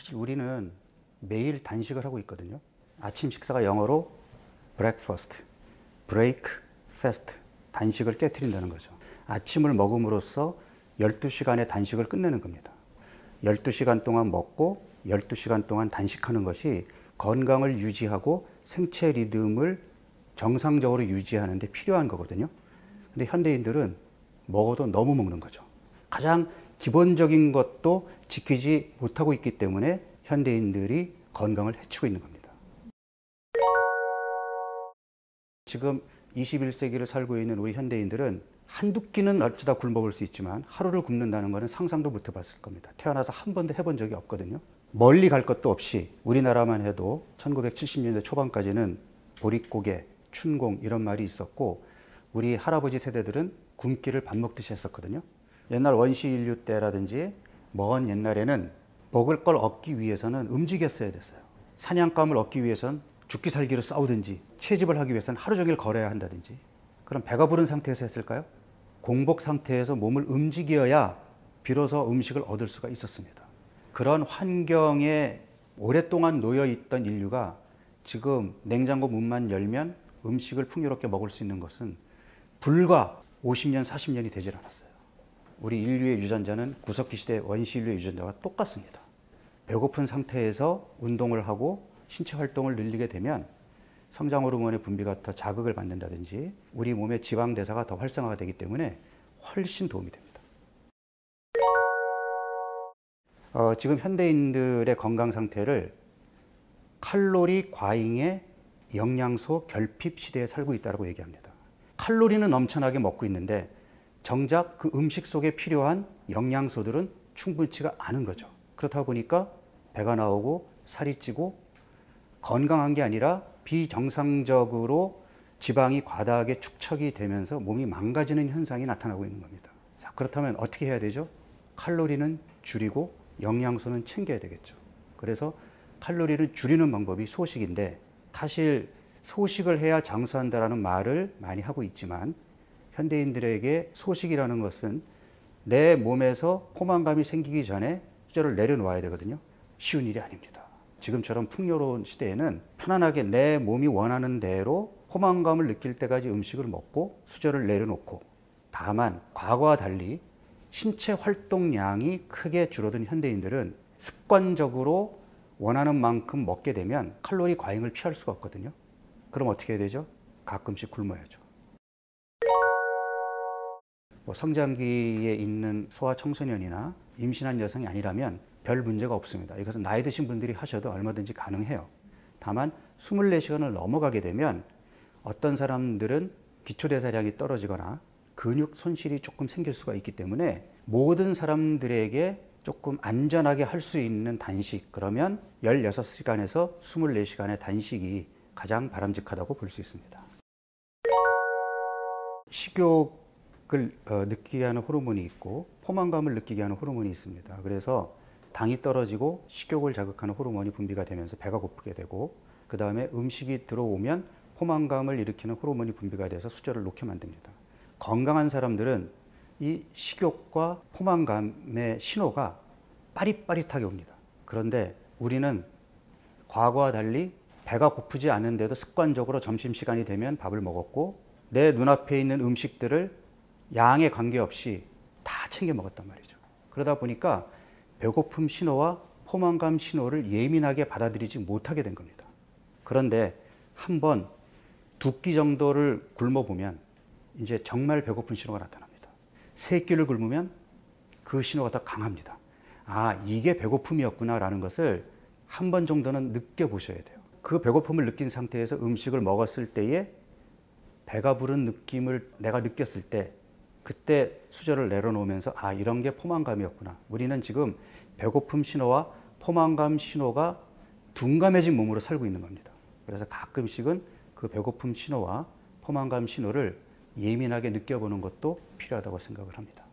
사실 우리는 매일 단식을 하고 있거든요. 아침 식사가 영어로 breakfast, break, fast, 단식을 깨트린다는 거죠. 아침을 먹음으로써 12시간의 단식을 끝내는 겁니다. 12시간 동안 먹고 12시간 동안 단식하는 것이 건강을 유지하고 생체 리듬을 정상적으로 유지하는 데 필요한 거거든요. 근데 현대인들은 먹어도 너무 먹는 거죠. 가장 기본적인 것도 지키지 못하고 있기 때문에 현대인들이 건강을 해치고 있는 겁니다. 지금 21세기를 살고 있는 우리 현대인들은 한두 끼는 어쩌다 굶어볼 수 있지만 하루를 굶는다는 것은 상상도 못 해봤을 겁니다. 태어나서 한 번도 해본 적이 없거든요. 멀리 갈 것도 없이 우리나라만 해도 1970년대 초반까지는 보릿고개, 춘공 이런 말이 있었고 우리 할아버지 세대들은 굶기를 밥 먹듯이 했었거든요. 옛날 원시인류 때라든지 먼 옛날에는 먹을 걸 얻기 위해서는 움직였어야 됐어요. 사냥감을 얻기 위해서는 죽기 살기로 싸우든지 채집을 하기 위해서는 하루 종일 걸어야 한다든지. 그럼 배가 부른 상태에서 했을까요? 공복 상태에서 몸을 움직여야 비로소 음식을 얻을 수가 있었습니다. 그런 환경에 오랫동안 놓여 있던 인류가 지금 냉장고 문만 열면 음식을 풍요롭게 먹을 수 있는 것은 불과 50년, 40년이 되질 않았어요. 우리 인류의 유전자는 구석기 시대 원시 인류의 유전자와 똑같습니다. 배고픈 상태에서 운동을 하고 신체 활동을 늘리게 되면 성장 호르몬의 분비가 더 자극을 받는다든지 우리 몸의 지방 대사가 더 활성화가 되기 때문에 훨씬 도움이 됩니다. 지금 현대인들의 건강 상태를 칼로리 과잉의 영양소 결핍 시대에 살고 있다고 얘기합니다. 칼로리는 엄청나게 먹고 있는데 정작 그 음식 속에 필요한 영양소들은 충분치가 않은 거죠. 그렇다 보니까 배가 나오고 살이 찌고 건강한 게 아니라 비정상적으로 지방이 과다하게 축적이 되면서 몸이 망가지는 현상이 나타나고 있는 겁니다. 자, 그렇다면 어떻게 해야 되죠? 칼로리는 줄이고 영양소는 챙겨야 되겠죠. 그래서 칼로리를 줄이는 방법이 소식인데 사실 소식을 해야 장수한다라는 말을 많이 하고 있지만 현대인들에게 소식이라는 것은 내 몸에서 포만감이 생기기 전에 수저를 내려놓아야 되거든요. 쉬운 일이 아닙니다. 지금처럼 풍요로운 시대에는 편안하게 내 몸이 원하는 대로 포만감을 느낄 때까지 음식을 먹고 수저를 내려놓고, 다만 과거와 달리 신체 활동량이 크게 줄어든 현대인들은 습관적으로 원하는 만큼 먹게 되면 칼로리 과잉을 피할 수가 없거든요. 그럼 어떻게 해야 되죠? 가끔씩 굶어야죠. 성장기에 있는 소아청소년이나 임신한 여성이 아니라면 별 문제가 없습니다. 이것은 나이 드신 분들이 하셔도 얼마든지 가능해요. 다만 24시간을 넘어가게 되면 어떤 사람들은 기초대사량이 떨어지거나 근육 손실이 조금 생길 수가 있기 때문에 모든 사람들에게 조금 안전하게 할 수 있는 단식, 그러면 16시간에서 24시간의 단식이 가장 바람직하다고 볼 수 있습니다. 식욕을 느끼게 하는 호르몬이 있고 포만감을 느끼게 하는 호르몬이 있습니다. 그래서 당이 떨어지고 식욕을 자극하는 호르몬이 분비가 되면서 배가 고프게 되고, 그 다음에 음식이 들어오면 포만감을 일으키는 호르몬이 분비가 돼서 수저를 놓게 만듭니다. 건강한 사람들은 이 식욕과 포만감의 신호가 빠릿빠릿하게 옵니다. 그런데 우리는 과거와 달리 배가 고프지 않은데도 습관적으로 점심시간이 되면 밥을 먹었고 내 눈앞에 있는 음식들을 양에 관계없이 다 챙겨 먹었단 말이죠. 그러다 보니까 배고픔 신호와 포만감 신호를 예민하게 받아들이지 못하게 된 겁니다. 그런데 한번 2끼 정도를 굶어보면 이제 정말 배고픈 신호가 나타납니다. 3끼를 굶으면 그 신호가 더 강합니다. 아, 이게 배고픔이었구나 라는 것을 한 번 정도는 느껴보셔야 돼요. 그 배고픔을 느낀 상태에서 음식을 먹었을 때에 배가 부른 느낌을 내가 느꼈을 때 그때 수저를 내려놓으면서 아, 이런 게 포만감이었구나. 우리는 지금 배고픔 신호와 포만감 신호가 둔감해진 몸으로 살고 있는 겁니다. 그래서 가끔씩은 그 배고픔 신호와 포만감 신호를 예민하게 느껴보는 것도 필요하다고 생각을 합니다.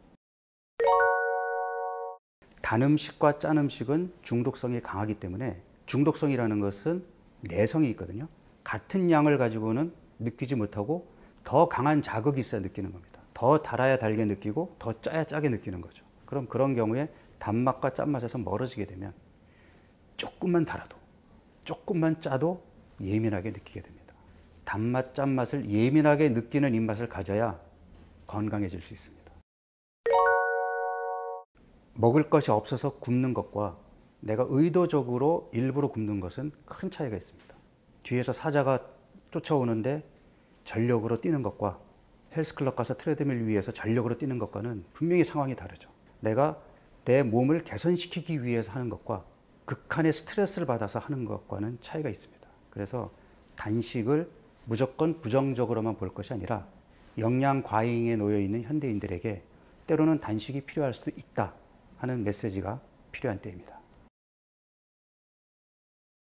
단 음식과 짠 음식은 중독성이 강하기 때문에 중독성이라는 것은 내성이 있거든요. 같은 양을 가지고는 느끼지 못하고 더 강한 자극이 있어야 느끼는 겁니다. 더 달아야 달게 느끼고 더 짜야 짜게 느끼는 거죠. 그럼 그런 경우에 단맛과 짠맛에서 멀어지게 되면 조금만 달아도, 조금만 짜도 예민하게 느끼게 됩니다. 단맛, 짠맛을 예민하게 느끼는 입맛을 가져야 건강해질 수 있습니다. 먹을 것이 없어서 굶는 것과 내가 의도적으로 일부러 굶는 것은 큰 차이가 있습니다. 뒤에서 사자가 쫓아오는데 전력으로 뛰는 것과 헬스클럽 가서 트레드밀 위에서 전력으로 뛰는 것과는 분명히 상황이 다르죠. 내가 내 몸을 개선시키기 위해서 하는 것과 극한의 스트레스를 받아서 하는 것과는 차이가 있습니다. 그래서 단식을 무조건 부정적으로만 볼 것이 아니라 영양 과잉에 놓여 있는 현대인들에게 때로는 단식이 필요할 수도 있다 하는 메시지가 필요한 때입니다.